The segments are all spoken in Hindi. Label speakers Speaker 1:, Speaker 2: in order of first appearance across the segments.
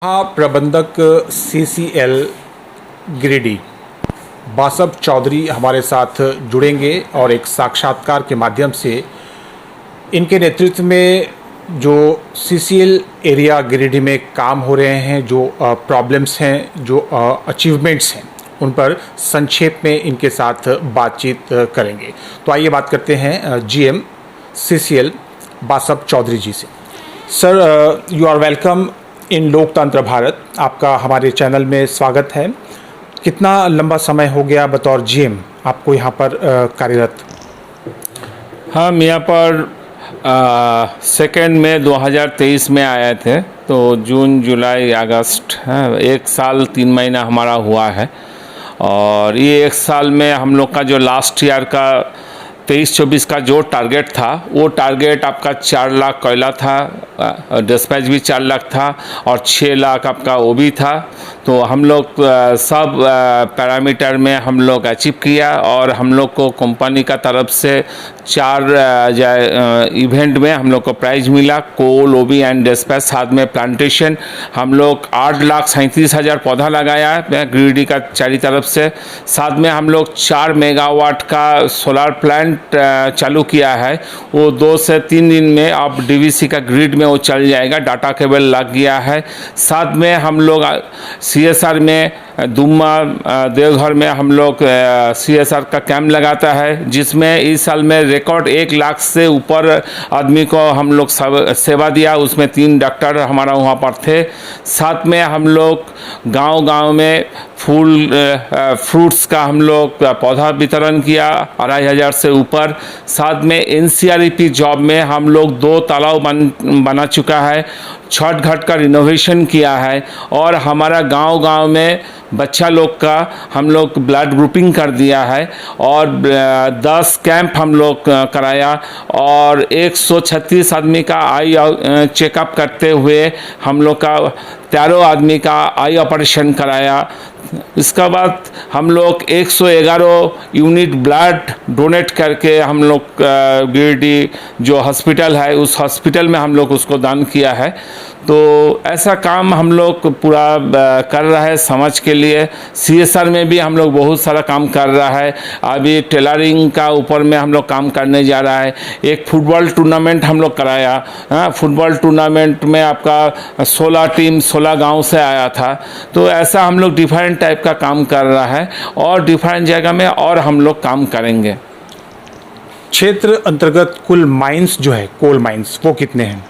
Speaker 1: महाप्रबंधक CCL गिरिडीह बासव चौधरी हमारे साथ जुड़ेंगे और एक साक्षात्कार के माध्यम से इनके नेतृत्व में जो CCL एरिया गिरिडीह में काम हो रहे हैं, जो प्रॉब्लम्स हैं, जो अचीवमेंट्स हैं, उन पर संक्षेप में इनके साथ बातचीत करेंगे। तो आइए बात करते हैं GM CCL बासव चौधरी जी से। Sir, you are welcome in लोकतंत्र भारत। आपका हमारे चैनल में स्वागत है। कितना लंबा समय हो गया बतौर GM आपको यहाँ पर कार्यरत?
Speaker 2: हम यहाँ पर 2 मई 2023 में आए थे, तो जून जुलाई अगस्त 1 साल 3 महीना हमारा हुआ है। और ये 1 साल में हम लोग का जो लास्ट ईयर का 23-24 का जो टारगेट था, वो टारगेट आपका 4 लाख कोयला था, डिस्पैच भी 4 लाख था और 6 लाख आपका वो भी था। तो हम लोग सब पैरामीटर में हम लोग अचीव किया और हम लोग को कंपनी का तरफ से 4 इवेंट में हम लोग को प्राइज़ मिला। कोल, ओबी एंड डिस्पैच, साथ में प्लांटेशन। हम लोग 8,37,000 पौधा लगाया है गिरिडीह का चारी तरफ से। साथ में हम लोग 4 मेगावाट का सोलर प्लांट चालू किया है। वो 2 से 3 दिन में अब DVC का ग्रिड में वो चल जाएगा, डाटा केबल लग गया है। साथ में हम लोग CSR में दुम्मा देवघर में हम लोग CSR का कैंप लगाता है, जिसमें इस साल में रिकॉर्ड 1 लाख से ऊपर आदमी को हम लोग सेवा दिया। उसमें 3 डॉक्टर हमारा वहाँ पर थे। साथ में हम लोग गांव-गांव में फ्रूट्स का हम लोग पौधा वितरण किया 2,500 से ऊपर। साथ में NCREP जॉब में हम लोग 2 तालाब बना चुका है, छठ घाट का रिनोवेशन किया है और हमारा गांव-गांव में बच्चा लोग का हम लोग ब्लड ग्रुपिंग कर दिया है और 10 कैंप हम लोग कराया और 136 आदमी का आई चेकअप करते हुए हम लोग का 13 आदमी का आई ऑपरेशन कराया। इसका बाद हम लोग 111 यूनिट ब्लड डोनेट करके हम लोग गिरिडीह जो हॉस्पिटल है, उस हॉस्पिटल में हम लोग उसको दान किया है। तो ऐसा काम हम लोग पूरा कर रहा है समाज के लिए। CSR में भी हम लोग बहुत सारा काम कर रहा है। अभी टेलरिंग का ऊपर में हम लोग काम करने जा रहा है। एक फुटबॉल टूर्नामेंट हम लोग कराया। फुटबॉल टूर्नामेंट में आपका 16 टीम 16 गांव से आया था। तो ऐसा हम लोग डिफरेंट टाइप का काम कर रहा है और डिफरेंट जगह में और हम लोग काम करेंगे।
Speaker 1: क्षेत्र अंतर्गत कुल माइंस जो है, कोल माइंस, वो कितने हैं?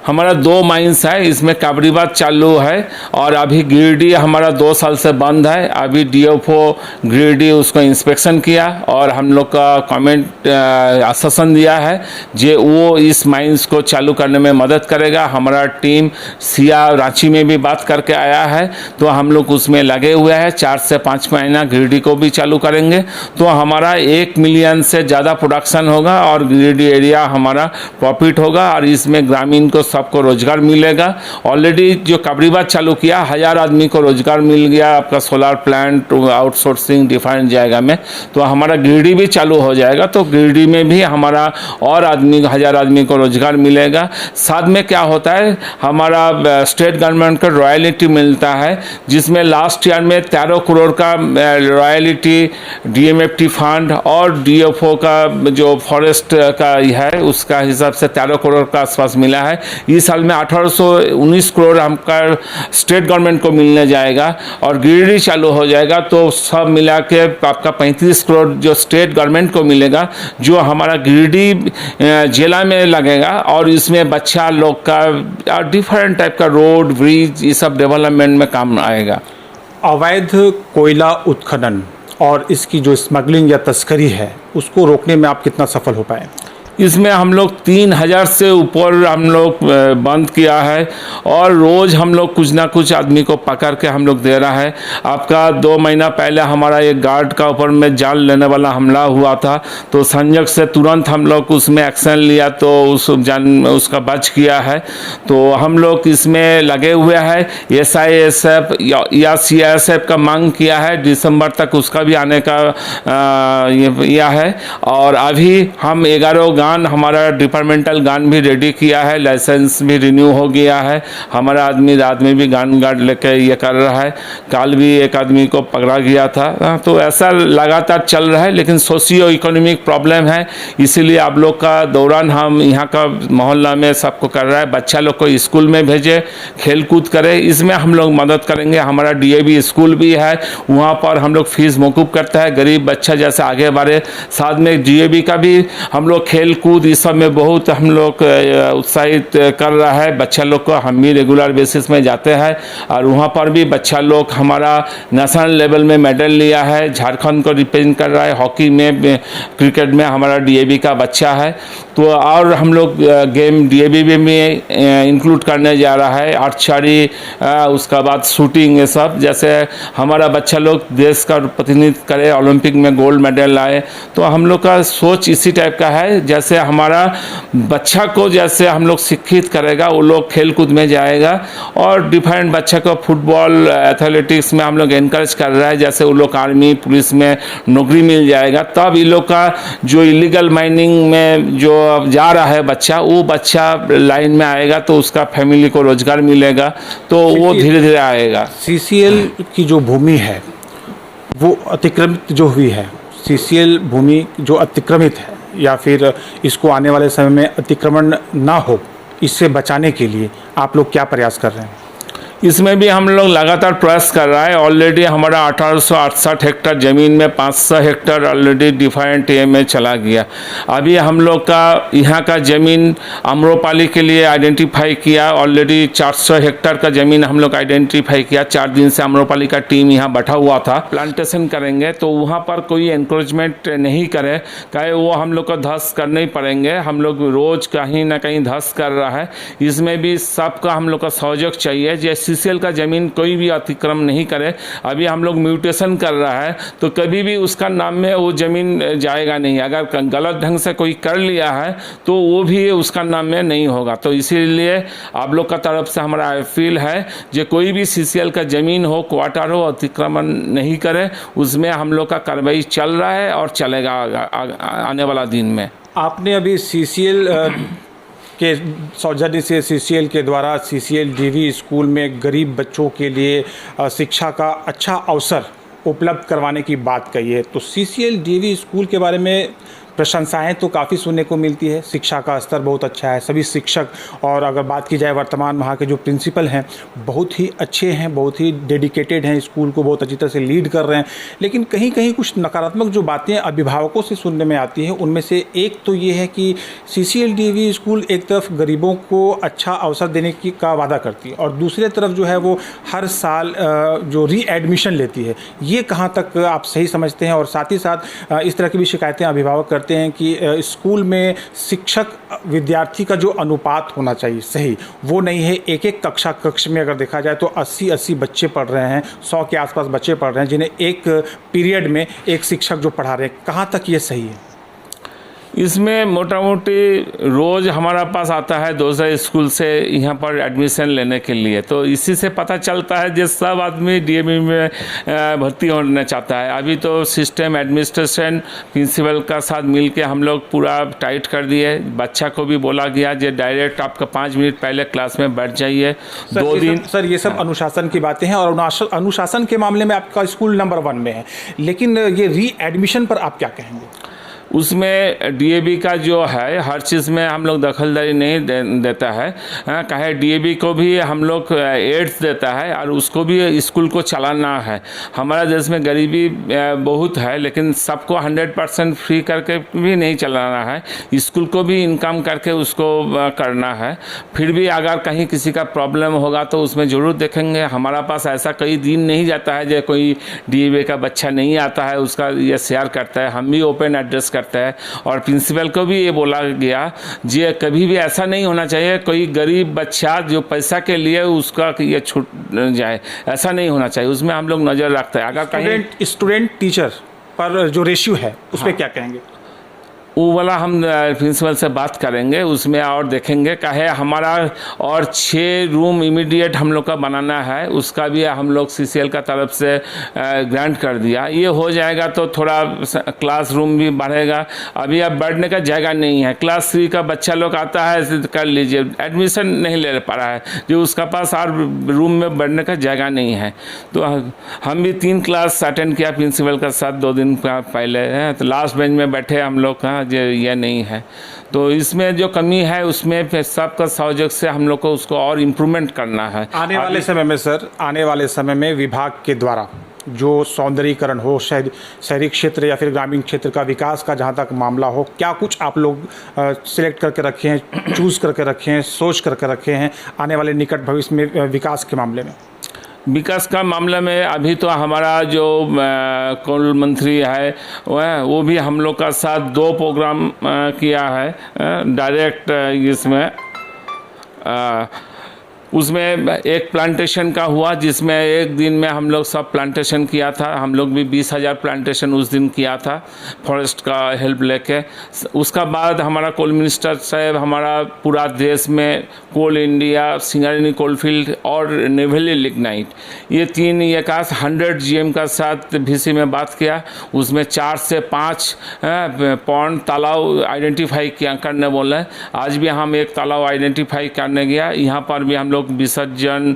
Speaker 2: हमारा 2 माइंस है, इसमें काबरीबाद चालू है और अभी गिरिडीह हमारा 2 साल से बंद है। अभी DFO गिरिडीह उसको इंस्पेक्शन किया और हम लोग का कमेंट आश्वासन दिया है जे वो इस माइंस को चालू करने में मदद करेगा। हमारा टीम सिया रांची में भी बात करके आया है, तो हम लोग उसमें लगे हुए हैं। 4 से 5 महीना गिरिडीह को भी चालू करेंगे तो हमारा 1 मिलियन से ज़्यादा प्रोडक्शन होगा और गिरिडीह एरिया हमारा प्रॉफिट होगा और इसमें ग्रामीण को सबको रोजगार मिलेगा। ऑलरेडी जो काबरीबाद चालू किया 1000 आदमी को रोजगार मिल गया, आपका सोलर प्लांट आउटसोर्सिंग डिफरेंट जगह में। तो हमारा गिरिडीह भी चालू हो जाएगा तो गिरिडीह में भी हमारा और 1000 आदमी को रोजगार मिलेगा। साथ में क्या होता है, हमारा स्टेट गवर्नमेंट को रॉयल्टी मिलता है, जिसमें लास्ट ईयर में 13 करोड़ का रॉयल्टी DMFT फंड और DFO का जो फॉरेस्ट का है उसका हिसाब से 13 करोड़ का आसपास मिला है। इस साल में 1819 करोड़ हमका स्टेट गवर्नमेंट को मिलने जाएगा और गिरिडीह चालू हो जाएगा तो सब मिला के आपका 35 करोड़ जो स्टेट गवर्नमेंट को मिलेगा, जो हमारा गिरिडीह जिला में लगेगा और इसमें बच्चा लोग का डिफरेंट टाइप का रोड, ब्रिज, ये सब डेवलपमेंट में काम आएगा।
Speaker 1: अवैध कोयला उत्खनन और इसकी जो स्मगलिंग या तस्करी है, उसको रोकने में आप कितना सफल हो पाए?
Speaker 2: इसमें हम लोग 3000 से ऊपर हम लोग बंद किया है और रोज़ हम लोग कुछ ना कुछ आदमी को पकड़ के हम लोग दे रहा है। आपका 2 महीना पहले हमारा एक गार्ड का ऊपर में जाल लेने वाला हमला हुआ था, तो संजय से तुरंत हम लोग उसमें एक्शन लिया तो उसका बच किया है। तो हम लोग इसमें लगे हुए हैं। SISF या CSF का मांग किया है, दिसंबर तक उसका भी आने का यह है। और अभी हम 11 गाँव गान, हमारा डिपार्टमेंटल गान भी रेडी किया है, लाइसेंस भी रिन्यू हो गया है। हमारा आदमी रात में भी गान गार्ड लेके ये कर रहा है। कल भी एक आदमी को पकड़ा गया था। तो ऐसा लगातार चल रहा है, लेकिन सोशियो इकोनॉमिक प्रॉब्लम है, इसीलिए आप लोग का दौरान हम यहाँ का मोहल्ला में सबको कर रहा है। बच्चा लोग को स्कूल में भेजे, खेल कूद करे, इसमें हम लोग मदद करेंगे। हमारा डीएवी स्कूल भी है, वहाँ पर हम लोग फीस मौकूफ़ करता है, गरीब बच्चा जैसे आगे बढ़े। साथ में डीएवी का भी हम लोग खेल कूद इस सब में बहुत हम लोग उत्साहित कर रहा है बच्चा लोग को। हम भी रेगुलर बेसिस में जाते हैं और वहाँ पर भी बच्चा लोग हमारा नेशनल लेवल में मेडल लिया है, झारखंड को रिप्रेजेंट कर रहा है। हॉकी में, क्रिकेट में हमारा डीएवी का बच्चा है। तो और हम लोग गेम डीएवी में इंक्लूड करने जा रहा है, आर्चरी, उसका बाद शूटिंग, ये सब। जैसे हमारा बच्चा लोग देश का प्रतिनिधित्व करे, ओलंपिक में गोल्ड मेडल लाए, तो हम लोग का सोच इसी टाइप का है। जैसे हमारा बच्चा को जैसे हम लोग शिक्षित करेगा, वो लोग खेल कूद में जाएगा। और डिफरेंट बच्चा को फुटबॉल, एथलेटिक्स में हम लोग इनकरेज कर रहा है। जैसे वो लोग आर्मी पुलिस में नौकरी मिल जाएगा, तब इन लोग का जो इलीगल माइनिंग में जो जा रहा है बच्चा, वो बच्चा लाइन में आएगा, तो उसका फैमिली को रोजगार मिलेगा, तो वो धीरे धीरे आएगा।
Speaker 1: सीसीएल की जो भूमि है वो अतिक्रमित जो हुई है, सीसीएल भूमि जो अतिक्रमित है, या फिर इसको आने वाले समय में अतिक्रमण ना हो, इससे बचाने के लिए आप लोग क्या प्रयास कर रहे हैं?
Speaker 2: इसमें भी हम लोग लगातार प्रयास कर रहा है। ऑलरेडी हमारा 1868 हेक्टेयर ज़मीन में 500 हेक्टेयर ऑलरेडी डिफरेंट ए में चला गया। अभी हम लोग का यहाँ का ज़मीन अम्रपाली के लिए आइडेंटिफाई किया। ऑलरेडी 400 हेक्टेयर का ज़मीन हम लोग आइडेंटिफाई किया। 4 दिन से अम्रपाली का टीम यहाँ बैठा हुआ था। प्लांटेशन करेंगे तो वहाँ पर कोई एनक्रोचमेंट नहीं करे, कहे वो हम लोग को धस करने ही पड़ेंगे। हम लोग रोज़ कहीं ना कहीं धस कर रहा है। इसमें भी सबका हम लोग का सहयोग चाहिए। जैसे सीसीएल का ज़मीन कोई भी अतिक्रम नहीं करे। अभी हम लोग म्यूटेशन कर रहा है, तो कभी भी उसका नाम में वो ज़मीन जाएगा नहीं। अगर गलत ढंग से कोई कर लिया है तो वो भी उसका नाम में नहीं होगा। तो इसीलिए आप लोग का तरफ से हमारा अपील है, जो कोई भी सीसीएल का ज़मीन हो, क्वार्टर हो, अतिक्रमण नहीं करे। उसमें हम लोग का कार्रवाई चल रहा है और चलेगा आने वाला दिन में।
Speaker 1: आपने अभी सीसीएल के सौजन्य से, सीसीएल के द्वारा सीसीएल डीवी स्कूल में गरीब बच्चों के लिए शिक्षा का अच्छा अवसर उपलब्ध करवाने की बात कही है। तो सीसीएल डीवी स्कूल के बारे में प्रशंसाएं तो काफ़ी सुनने को मिलती है। शिक्षा का स्तर बहुत अच्छा है, सभी शिक्षक, और अगर बात की जाए वर्तमान वहाँ के जो प्रिंसिपल हैं बहुत ही अच्छे हैं, बहुत ही डेडिकेटेड हैं, स्कूल को बहुत अच्छी तरह से लीड कर रहे हैं। लेकिन कहीं कहीं कुछ नकारात्मक जो बातें अभिभावकों से सुनने में आती हैं, उनमें से एक तो ये है कि सीसीएल डीवी स्कूल एक तरफ गरीबों को अच्छा अवसर देने की का वादा करती है और दूसरी तरफ जो है वो हर साल जो रीएडमिशन लेती है। ये कहाँ तक आप सही समझते हैं? और साथ ही साथ इस तरह की भी शिकायतें अभिभावक करते हैं कि स्कूल में शिक्षक विद्यार्थी का जो अनुपात होना चाहिए सही, वो नहीं है। एक एक कक्ष में अगर देखा जाए तो 80 बच्चे पढ़ रहे हैं, 100 के आसपास बच्चे पढ़ रहे हैं, जिन्हें एक पीरियड में एक शिक्षक जो पढ़ा रहे हैं। कहाँ तक ये सही है?
Speaker 2: इसमें मोटा मोटी रोज़ हमारा पास आता है दूसरे स्कूल से यहाँ पर एडमिशन लेने के लिए। तो इसी से पता चलता है कि सब आदमी डीएवी में भर्ती होना चाहता है। अभी तो सिस्टम एडमिनिस्ट्रेशन प्रिंसिपल का साथ मिल के हम लोग पूरा टाइट कर दिए। बच्चा को भी बोला गया कि डायरेक्ट आपका 5 मिनट पहले क्लास में बैठ जाइए। 2 दिन
Speaker 1: सर ये सब अनुशासन की बातें हैं और अनुशासन के मामले में आपका स्कूल नंबर 1 में है, लेकिन ये री-एडमिशन पर आप क्या कहेंगे?
Speaker 2: उसमें डीएवी का जो है हर चीज़ में हम लोग दखलदारी नहीं देता है। कहे डीएवी को भी हम लोग एड्स देता है और उसको भी स्कूल को चलाना है। हमारा देश में गरीबी बहुत है, लेकिन सबको 100% फ्री करके भी नहीं चलाना है। स्कूल को भी इनकम करके उसको करना है। फिर भी अगर कहीं किसी का प्रॉब्लम होगा तो उसमें ज़रूर देखेंगे। हमारा पास ऐसा कई दिन नहीं जाता है जो कोई डीएवी का बच्चा नहीं आता है, उसका ये शेयर करता है। हम भी ओपन एड्रेस करता है और प्रिंसिपल को भी ये बोला गया जी कभी भी ऐसा नहीं होना चाहिए कोई गरीब बच्चा जो पैसा के लिए उसका ये छूट जाए, ऐसा नहीं होना चाहिए। उसमें हम लोग नज़र रखते हैं। अगर
Speaker 1: स्टूडेंट टीचर पर जो रेशियो है उस पर क्या कहेंगे?
Speaker 2: वो वाला हम प्रिंसिपल से बात करेंगे, उसमें और देखेंगे कहे हमारा और 6 रूम इमीडिएट हम लोग का बनाना है, उसका भी हम लोग सीसीएल का तरफ से ग्रांट कर दिया। ये हो जाएगा तो थोड़ा क्लासरूम भी बढ़ेगा। अभी अब बैठने का जगह नहीं है, क्लास 3 का बच्चा लोग आता है कर लीजिए, एडमिशन नहीं ले पा रहा है, जो उसका पास और रूम में बैठने का जगह नहीं है। तो हम भी 3 क्लास अटेंड किया प्रिंसिपल के साथ 2 दिन पहले, तो लास्ट बेंच में बैठे हम लोग का ये नहीं है। तो इसमें जो कमी है उसमें फिर सबका सहयोग से हम लोग को उसको और इम्प्रूवमेंट करना है।
Speaker 1: आने वाले समय में सर, आने वाले समय में विभाग के द्वारा जो सौंदर्यीकरण हो, शहरी क्षेत्र या फिर ग्रामीण क्षेत्र का विकास का जहाँ तक मामला हो, क्या कुछ आप लोग सिलेक्ट करके रखे हैं, चूज़ करके रखे हैं, सोच करके रखे हैं आने वाले निकट भविष्य में विकास के मामले में?
Speaker 2: विकास का मामला में अभी तो हमारा जो कुल मंत्री है वो भी हम लोग का साथ 2 प्रोग्राम किया है डायरेक्ट इसमें। उसमें एक प्लांटेशन का हुआ जिसमें एक दिन में हम लोग सब प्लांटेशन किया था। हम लोग भी 20,000 प्लांटेशन उस दिन किया था फॉरेस्ट का हेल्प लेके। उसका बाद हमारा कोल मिनिस्टर साहब हमारा पूरा देश में कोल इंडिया, सिंगारेनी कोलफील्ड और नेवली लिग्नाइट, ये 3 ये का 100 GM का साथ VC में बात किया। उसमें 4 से 5 पॉन्ड तालाब आइडेंटिफाई किया करने बोले। आज भी हम एक तालाब आइडेंटिफाई करने गया। यहाँ पर भी हम लोग विसर्जन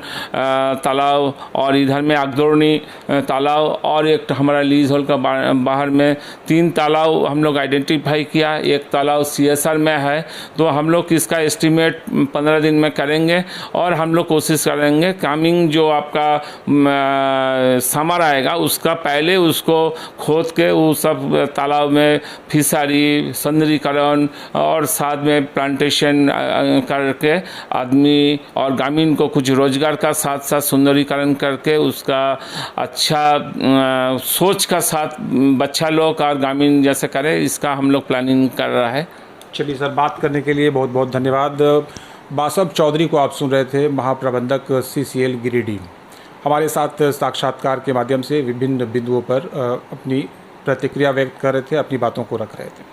Speaker 2: तालाब और इधर में अगदौनी तालाब और एक हमारा लीज होल का बाहर में 3 तालाब हम लोग आइडेंटिफाई किया। एक तालाब CSR में है। तो हम लोग इसका एस्टिमेट 15 दिन में करेंगे और हम लोग कोशिश करेंगे कमिंग जो आपका समर आएगा उसका पहले उसको खोद के वो सब तालाब में फिशरी, सौंदर्यीकरण और साथ में प्लांटेशन करके आदमी और ग्रामीण को कुछ रोजगार का साथ साथ सुंदरीकरण करके उसका अच्छा सोच का साथ बच्चा लोग और ग्रामीण जैसे करे, इसका हम लोग प्लानिंग कर रहा है।
Speaker 1: चलिए सर, बात करने के लिए बहुत बहुत धन्यवाद। बासव चौधरी को आप सुन रहे थे, महाप्रबंधक CCL गिरिडीह हमारे साथ साक्षात्कार के माध्यम से विभिन्न बिंदुओं पर अपनी प्रतिक्रिया व्यक्त कर रहे थे, अपनी बातों को रख रहे थे।